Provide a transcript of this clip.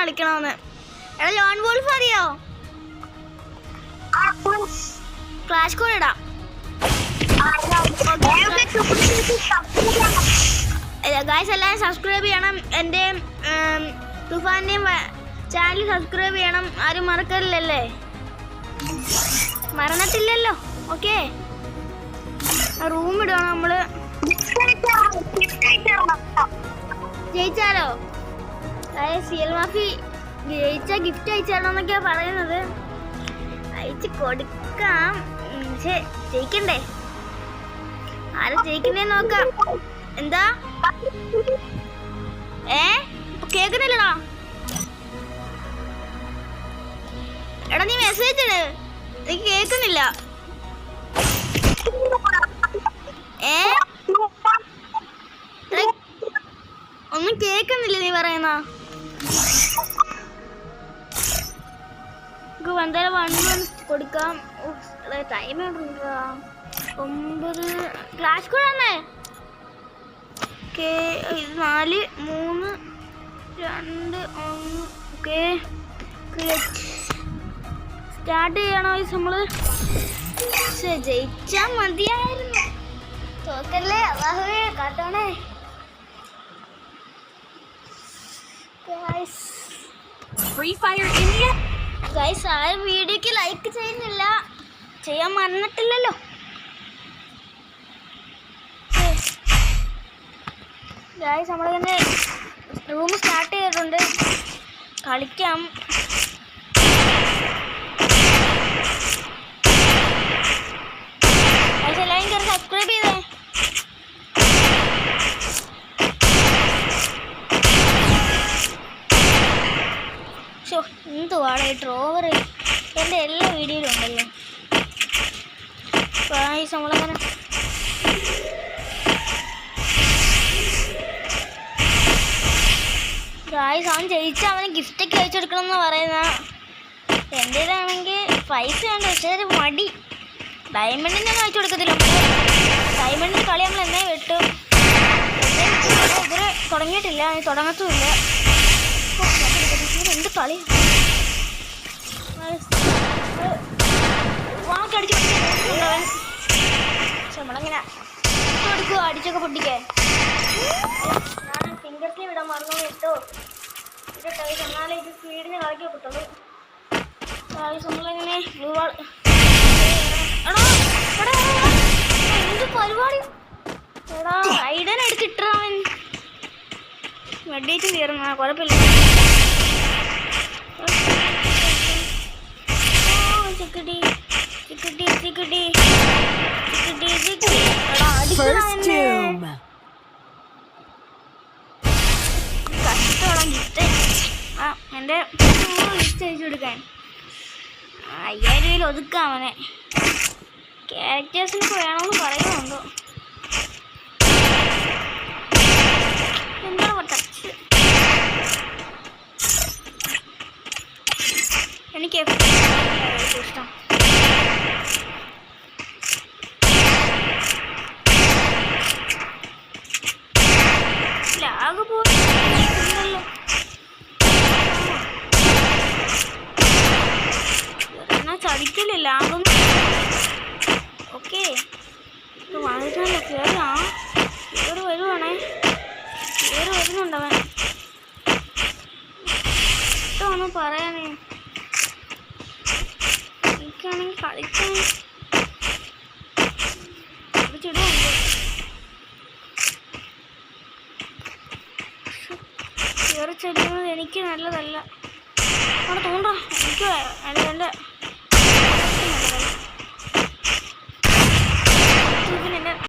കളിക്കണമെന്ന്. എടാ loan wolf അറിയോ? Clash code ഇടാം. ഗൈസ് എല്ലാവരും സബ്സ്ക്രൈബ് ചെയ്യണം. എൻ്റെ തുഫാൻ്റെയും ചാനൽ സബ്സ്ക്രൈബ് ചെയ്യണം. ആരും മറക്കരുതല്ലേ? മറന്നിട്ടില്ലല്ലോ? ഓക്കെ, റൂം ഇടണം. നമ്മള് ജയിച്ചാലോ? സിയൽ മാഫി ജയിച്ച ഗിഫ്റ്റ് അയച്ചാലോന്നൊക്കെയാ പറയുന്നത്. അയച്ച് കൊടുക്കാം. പക്ഷെ ജയിക്കണ്ടേ? ആരും ജയിക്കുന്നേ നോക്കാം. എന്താ കേക്കുന്നില്ലടാ? എടാ നീ മെസ്സേജ് ഇട്, എനിക്ക് കേക്കുന്നില്ല. ഒന്നും കേക്കുന്നില്ല നീ പറയുന്ന. എന്തായാലും 1 കൊടുക്കാം. ടൈം 9 ക്ലാസ് കൂടെ തന്നെ. 4 3 2 1. ഓക്കെ, സ്റ്റാർട്ട് ചെയ്യണോ നമ്മള്? ജയിച്ചാ മതിയായിരുന്നു. തോക്കല്ലേ അല്ലാഹുവേ, കാട്ടണേ. ഫ്രീ ഫയർ ഇന്ത്യ ഗൈസ്, ആരും വീഡിയോക്ക് ലൈക്ക് ചെയ്യുന്നില്ല. ചെയ്യാൻ മറന്നിട്ടില്ലല്ലോ. ഗൈസ് നമ്മളിങ്ങനെ റൂം സ്റ്റാർട്ട് ചെയ്തിട്ടുണ്ട്. കളിക്കാം. എല്ലാവരും കയറി സബ്സ്ക്രൈബ് ചെയ്തേ. എന്തുവാണ് ഈ ഡ്രോവർ? എൻ്റെ എല്ലാ വീഡിയോയിലും ഉണ്ടല്ലോ. നമ്മളങ്ങനെ അവൻ ജയിച്ചാൽ അവന് ഗിഫ്റ്റൊക്കെ അയച്ചു കൊടുക്കണം എന്ന് പറയുന്ന. എൻ്റേതാണെങ്കിൽ പൈസ വേണ്ട, പക്ഷേ ഒരു മടി. ഡയമണ്ടിനൊന്നും അയച്ചു കൊടുക്കത്തില്ല. ഡയമണ്ടിൻ്റെ കളി നമ്മൾ എന്നേ വിട്ടു. ഇവര് തുടങ്ങിയിട്ടില്ല, തുടങ്ങത്തുമില്ല. എന്ത് കളി വാക്കടിച്ച് നമ്മളങ്ങനെ കൊടുക്കുക. അടിച്ചൊക്കെ പൊട്ടിക്കേ. ഞാൻ ഫിംഗർ സ്ലീവ് ഇടാൻ മറന്നു കേട്ടോ. ഇട്ടോ എന്നാലേ ഇത് സ്പീഡിന് കളിക്കാൻ കിട്ടുള്ളൂ. നമ്മളിങ്ങനെ ബ്ലൂ വാൾ. എന്ത് പരിപാടി എടാ! ഐഡൻ എടുത്തിട്ടവൻ വെഡേറ്റ് തീർന്ന കുഴപ്പമില്ല. എന്റെ ലിസ്റ്റ് അയച്ചു കൊടുക്കാൻ 5000 രൂപയിൽ ഒതുക്കാം അവനെ. ക്യാരക്ടേഴ്സിനൊക്കെ വേണമെന്ന് പറയുന്നുണ്ടോ? എന്താണ് ടച്ച്? എനിക്ക് ഇഷ്ടം. ലാഗ് പോലല്ലോ. എന്നാ ചടിക്കില്ല ലാഗും. ഓക്കെ, വാങ്ങിച്ചല്ലോ. കയറി വരുവാണേ. കയറി വരുന്നുണ്ടവൻ. ഇഷ്ടമാണോ പറയാനേ? എനിക്കാണെങ്കിൽ കളിക്കാൻ കളിച്ചിടുന്നുണ്ട്. കയറി ചെല്ലുന്നത് എനിക്ക് നല്ലതല്ല. അവിടെ തോന്നണ്ട. എനിക്ക് എൻ്റെ